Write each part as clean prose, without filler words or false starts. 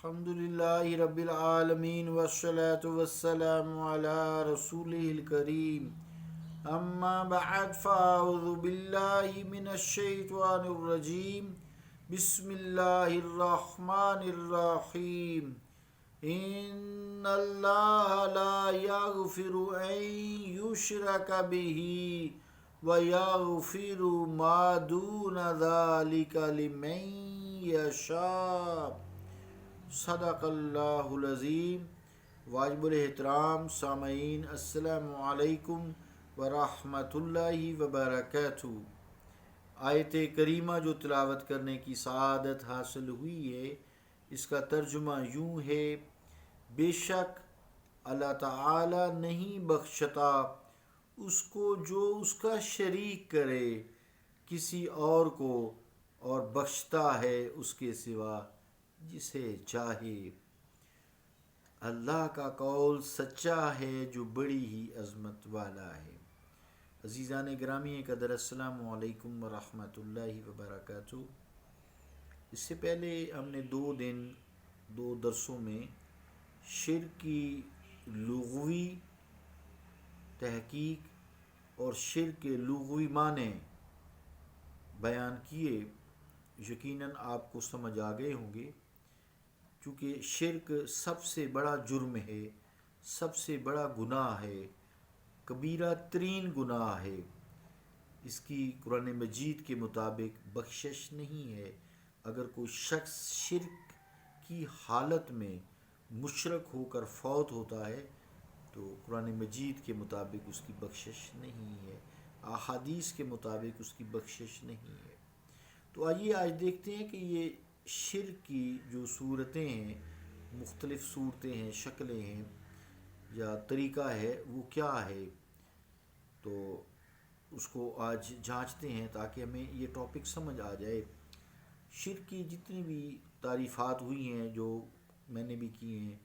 الحمدللہ رب العالمین والصلاة والسلام علی رسولہ الکریم اما بعد فاعوذ باللہ من الشیطان الرجیم بسم اللہ الرحمن الرحیم ان اللہ لا یغفر ان یشرک بہ ویغفر ما دون ذلک لمن یشاء صدق اللہ العظیم۔ واجب الاحترام سامعین، السلام علیکم ورحمۃ اللہ وبرکاتہ۔ آیت کریمہ جو تلاوت کرنے کی سعادت حاصل ہوئی ہے، اس کا ترجمہ یوں ہے: بے شک اللہ تعالی نہیں بخشتا اس کو جو اس کا شریک کرے کسی اور کو، اور بخشتا ہے اس کے سوا جسے چاہے۔ اللہ کا قول سچا ہے جو بڑی ہی عظمت والا ہے۔ عزیزان گرامی قدر، السلام علیکم ورحمۃ اللہ وبرکاتہ۔ اس سے پہلے ہم نے دو درسوں میں شرک کی لغوی تحقیق اور شرک کے لغوی معنی بیان کیے۔ یقیناً آپ کو سمجھ آ گئے ہوں گے، چونکہ شرک سب سے بڑا جرم ہے، سب سے بڑا گناہ ہے، کبیرہ ترین گناہ ہے۔ اس کی قرآن مجید کے مطابق بخشش نہیں ہے۔ اگر کوئی شخص شرک کی حالت میں مشرک ہو کر فوت ہوتا ہے تو قرآن مجید کے مطابق اس کی بخشش نہیں ہے، احادیث کے مطابق اس کی بخشش نہیں ہے۔ تو آئیے آج دیکھتے ہیں کہ یہ شرک کی جو صورتیں ہیں، مختلف صورتیں ہیں، شکلیں ہیں یا طریقہ ہے، وہ کیا ہے۔ تو اس کو آج جانچتے ہیں تاکہ ہمیں یہ ٹاپک سمجھ آ جائے۔ شرک کی جتنی بھی تعریفات ہوئی ہیں، جو میں نے بھی کی ہیں،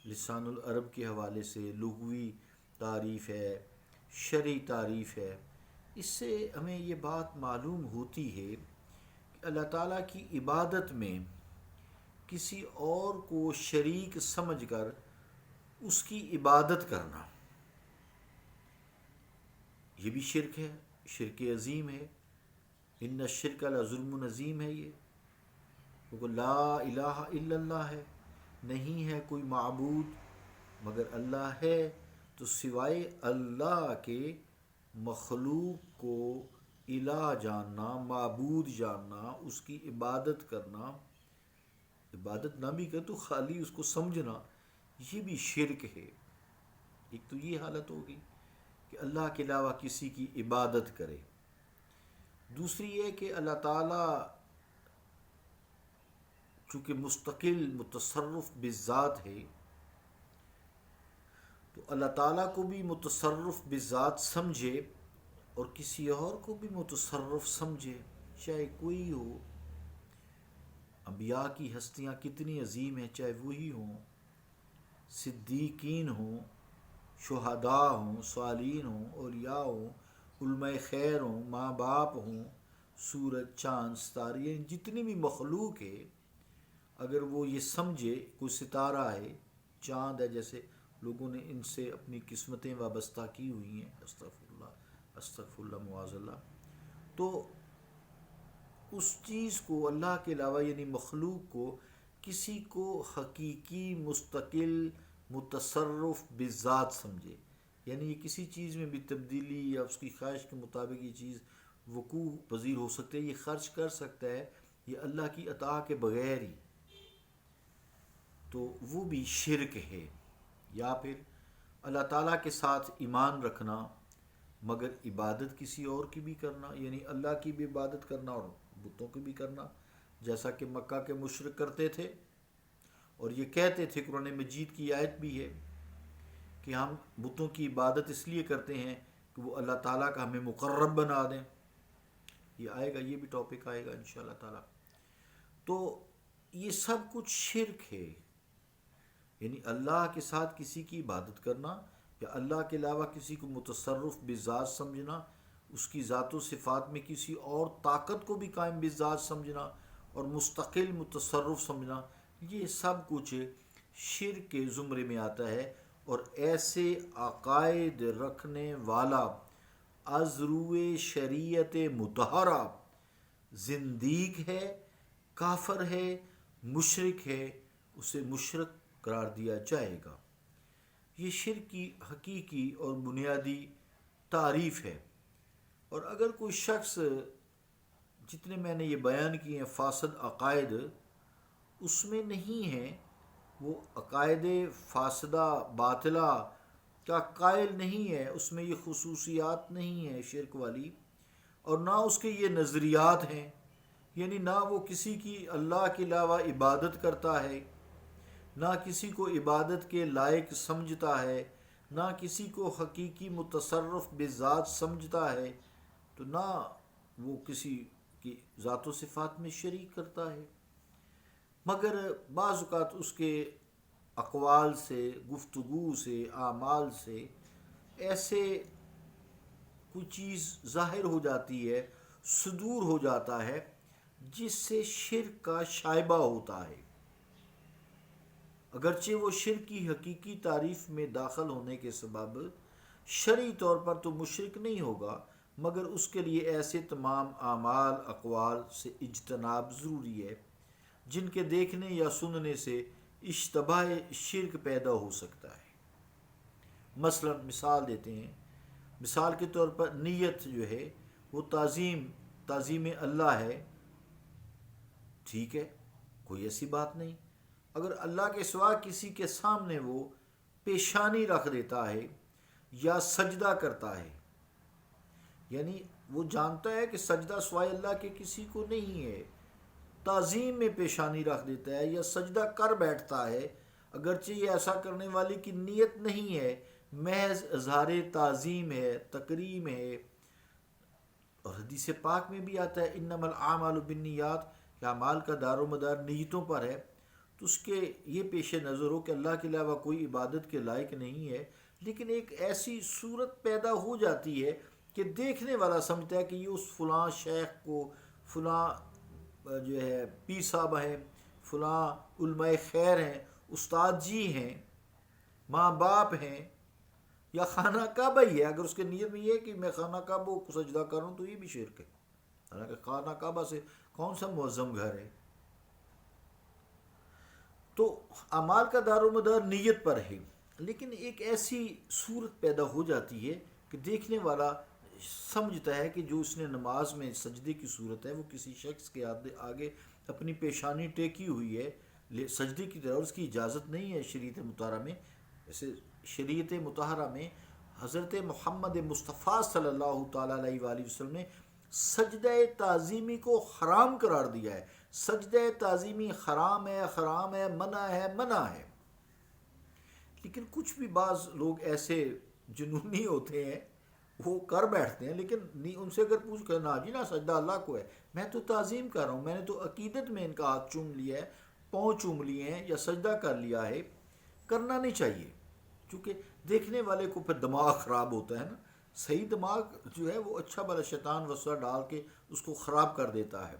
لسان العرب کے حوالے سے لغوی تعریف ہے، شرعی تعریف ہے، اس سے ہمیں یہ بات معلوم ہوتی ہے کہ اللہ تعالیٰ کی عبادت میں کسی اور کو شریک سمجھ کر اس کی عبادت کرنا، یہ بھی شرک ہے، شرک عظیم ہے۔ ان الشرک لظلم عظیم ہے یہ، کیونکہ لا الہ الا اللہ ہے، نہیں ہے کوئی معبود مگر اللہ ہے، تو سوائے اللہ کے مخلوق کو الہ جاننا، معبود جاننا، اس کی عبادت کرنا، عبادت نہ بھی کر تو خالی اس کو سمجھنا، یہ بھی شرک ہے۔ ایک تو یہ حالت ہوگی کہ اللہ کے علاوہ کسی کی عبادت کرے۔ دوسری یہ کہ اللہ تعالیٰ چونکہ مستقل متصرف بذات ہے، تو اللہ تعالیٰ کو بھی متصرف بذات سمجھے اور کسی اور کو بھی متصرف سمجھے، چاہے کوئی ہو۔ انبیاء کی ہستیاں کتنی عظیم ہیں، چاہے وہی ہوں، صدیقین ہوں، شہداء ہوں، صالحین ہوں، اولیاء ہوں، علماء خیر ہوں، ماں باپ ہوں، سورج، چاند، ستارے، جتنی بھی مخلوق ہے، اگر وہ یہ سمجھے کوئی ستارہ ہے، چاند ہے، جیسے لوگوں نے ان سے اپنی قسمتیں وابستہ کی ہوئی ہیں، استغفر اللہ معاذ اللہ، تو اس چیز کو اللہ کے علاوہ یعنی مخلوق کو کسی کو حقیقی مستقل متصرف بذات سمجھے، یعنی یہ کسی چیز میں بھی تبدیلی یا اس کی خواہش کے مطابق یہ چیز وقوع پذیر ہو سکتے ہے، یہ خرچ کر سکتا ہے، یہ اللہ کی عطا کے بغیر ہی، تو وہ بھی شرک ہے۔ یا پھر اللہ تعالیٰ کے ساتھ ایمان رکھنا مگر عبادت کسی اور کی بھی کرنا، یعنی اللہ کی بھی عبادت کرنا اور بتوں کی بھی کرنا، جیسا کہ مکہ کے مشرک کرتے تھے، اور یہ کہتے تھے، قرآن مجید کی آیت بھی ہے کہ ہم بتوں کی عبادت اس لیے کرتے ہیں کہ وہ اللہ تعالیٰ کا ہمیں مقرب بنا دیں۔ یہ آئے گا، یہ بھی ٹاپک آئے گا انشاءاللہ تعالیٰ۔ تو یہ سب کچھ شرک ہے، یعنی اللہ کے ساتھ کسی کی عبادت کرنا یا اللہ کے علاوہ کسی کو متصرف بذات سمجھنا، اس کی ذات و صفات میں کسی اور طاقت کو بھی قائم بذات سمجھنا اور مستقل متصرف سمجھنا، یہ سب کچھ شرک کے زمرے میں آتا ہے، اور ایسے عقائد رکھنے والا از روئے شریعت مطہرہ زندیق ہے، کافر ہے، مشرک ہے، اسے مشرک قرار دیا جائے گا۔ یہ شرک کی حقیقی اور بنیادی تعریف ہے۔ اور اگر کوئی شخص، جتنے میں نے یہ بیان کیے ہیں فاسد عقائد، اس میں نہیں ہیں، وہ عقائد فاسدہ باطلہ کا قائل نہیں ہے، اس میں یہ خصوصیات نہیں ہیں شرک والی، اور نہ اس کے یہ نظریات ہیں، یعنی نہ وہ کسی کی اللہ کے علاوہ عبادت کرتا ہے، نہ کسی کو عبادت کے لائق سمجھتا ہے، نہ کسی کو حقیقی متصرف بذات سمجھتا ہے، تو نہ وہ کسی کی ذات و صفات میں شریک کرتا ہے، مگر بعض اوقات اس کے اقوال سے، گفتگو سے، اعمال سے ایسے کوئی چیز ظاہر ہو جاتی ہے، صدور ہو جاتا ہے، جس سے شرک کا شائبہ ہوتا ہے۔ اگرچہ وہ شرک کی حقیقی تعریف میں داخل ہونے کے سبب شرعی طور پر تو مشرک نہیں ہوگا، مگر اس کے لیے ایسے تمام اعمال اقوال سے اجتناب ضروری ہے جن کے دیکھنے یا سننے سے اشتباہ شرک پیدا ہو سکتا ہے۔ مثلا مثال دیتے ہیں، مثال کے طور پر نیت جو ہے وہ تعظیم اللہ ہے، ٹھیک ہے، کوئی ایسی بات نہیں۔ اگر اللہ کے سوا کسی کے سامنے وہ پیشانی رکھ دیتا ہے یا سجدہ کرتا ہے، یعنی وہ جانتا ہے کہ سجدہ سوائے اللہ کے کسی کو نہیں ہے، تعظیم میں پیشانی رکھ دیتا ہے یا سجدہ کر بیٹھتا ہے، اگرچہ یہ ایسا کرنے والے کی نیت نہیں ہے، محض اظہار تعظیم ہے، تکریم ہے۔ اور حدیث پاک میں بھی آتا ہے انما الاعمال بالنیات، کہ اعمال کا دار و مدار نیتوں پر ہے، تو اس کے یہ پیش نظر ہو کہ اللہ کے علاوہ کوئی عبادت کے لائق نہیں ہے، لیکن ایک ایسی صورت پیدا ہو جاتی ہے کہ دیکھنے والا سمجھتا ہے کہ یہ اس فلاں شیخ کو، فلاں جو ہے پیر صاحب ہیں، فلاں علماء خیر ہیں، استاد جی ہیں، ماں باپ ہیں، یا خانہ کعبہ ہی ہے۔ اگر اس کے نیت میں یہ ہے کہ میں خانہ کعبہ کو سجدہ کروں تو یہ بھی شرک ہے، حالانکہ خانہ کعبہ سے کون سا معظم گھر ہے۔ تو اعمال کا دار و مدار نیت پر ہے، لیکن ایک ایسی صورت پیدا ہو جاتی ہے کہ دیکھنے والا سمجھتا ہے کہ جو اس نے نماز میں سجدے کی صورت ہے وہ کسی شخص کے آگے اپنی پیشانی ٹیکی ہوئی ہے سجدے کی طرح، اور اس کی اجازت نہیں ہے شریعت مطہرہ میں۔ جیسے شریعت مطہرہ میں حضرت محمد مصطفیٰ صلی اللہ تعالیٰ علیہ وآلہ وسلم نے سجدہ تعظیمی کو حرام قرار دیا ہے۔ سجدہ تعظیمی حرام ہے، حرام ہے، منع ہے، منع ہے۔ لیکن کچھ بھی بعض لوگ ایسے جنونی ہوتے ہیں، وہ کر بیٹھتے ہیں، لیکن ان سے اگر پوچھ کر، نہ جی نہ، سجدہ اللہ کو ہے، میں تو تعظیم کر رہا ہوں، میں نے تو عقیدت میں ان کا ہاتھ چوم لیا ہے، پاؤں چوم لیے ہیں یا سجدہ کر لیا ہے۔ کرنا نہیں چاہیے، چونکہ دیکھنے والے کو پھر دماغ خراب ہوتا ہے نا۔ صحیح دماغ جو ہے وہ اچھا بھلا شیطان وسوسہ ڈال کے اس کو خراب کر دیتا ہے۔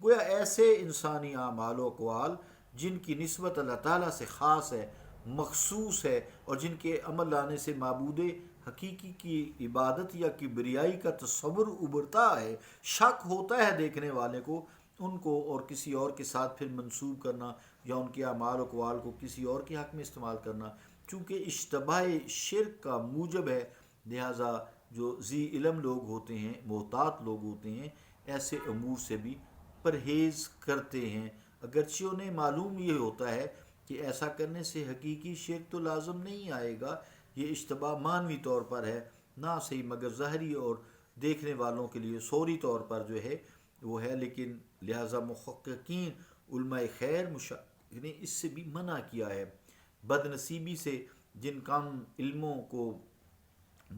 گویا ایسے انسانی اعمال و اقوال جن کی نسبت اللہ تعالیٰ سے خاص ہے، مخصوص ہے، اور جن کے عمل لانے سے معبود حقیقی کی عبادت یا کبریائی کا تصور ابھرتا ہے، شک ہوتا ہے دیکھنے والے کو، ان کو اور کسی اور کے ساتھ پھر منسوب کرنا یا ان کے اعمال و اقوال کو کسی اور کے حق میں استعمال کرنا، چونکہ اشتباہ شرک کا موجب ہے، لہٰذا جو ذی علم لوگ ہوتے ہیں، محتاط لوگ ہوتے ہیں، ایسے امور سے بھی پرہیز کرتے ہیں، اگرچہ انہیں معلوم یہ ہوتا ہے کہ ایسا کرنے سے حقیقی شرک تو لازم نہیں آئے گا، یہ اشتباہ معنوی طور پر ہے، نہ صحیح مگر ظاہری اور دیکھنے والوں کے لیے صوری طور پر جو ہے وہ ہے، لیکن لہٰذا محققین علماء خیر نے اس سے بھی منع کیا ہے۔ بد نصیبی سے جن کم علموں کو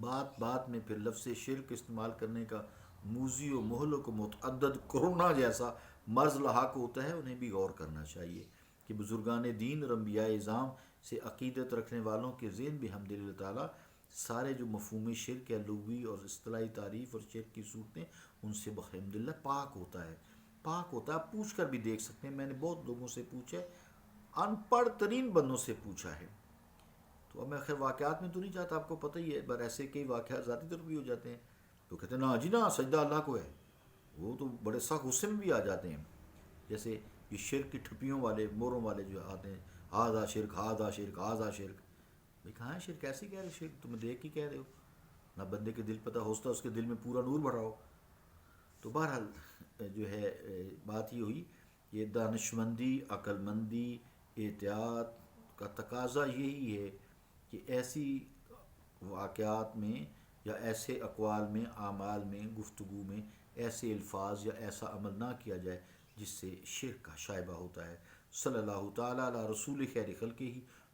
بات بات میں پھر لفظ شرک استعمال کرنے کا موذی و مہلک و متعدد کرونا جیسا مرض لاحق ہوتا ہے، انہیں بھی غور کرنا چاہیے کہ بزرگان دین اور انبیاء اعظام سے عقیدت رکھنے والوں کے ذہن بھی الحمدللہ تعالیٰ سارے جو مفہوم شرک ہے، لغوی اور اصطلاحی تعریف اور شرک کی صورتیں، ان سے الحمدللہ پاک ہوتا ہے، پاک ہوتا ہے۔ آپ پوچھ کر بھی دیکھ سکتے ہیں، میں نے بہت لوگوں سے پوچھا ہے، ان پڑھ ترین بندوں سے پوچھا ہے. تو اب میں خیر واقعات میں تو نہیں چاہتا، آپ کو پتہ ہی ہے، پر ایسے کئی واقعات ذاتی طور پہ بھی ہو جاتے ہیں. تو کہتے ہیں نا جی نا سجدہ اللہ کو ہے. وہ تو بڑے سخت غصے میں بھی آ جاتے ہیں. جیسے یہ شرک کی ٹھپیوں والے موروں والے جو آتے ہیں، ہاضا شرک ہاضا شرک ہاضا شرک. بھائی کہاں ہے شرک؟ کیسے کہہ رہے شرک؟ تم دیکھ کے کہہ رہے ہو، نہ بندے کے دل پتہ ہوتا اس کے دل میں پورا نور بھرا ہو. تو بہرحال جو ہے بات یہ ہوئی، یہ دانشمندی، عقل مندی، احتیاط کا تقاضا یہی ہے کہ ایسی واقعات میں یا ایسے اقوال میں، اعمال میں، گفتگو میں ایسے الفاظ یا ایسا عمل نہ کیا جائے جس سے شرک کا شائبہ ہوتا ہے. صلی اللہ تعالیٰ علی رسول خیر خلقہ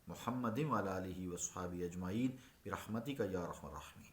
محمد وعلی آلہ وصحبہ اجمعین برحمتک یا ارحم الراحمین.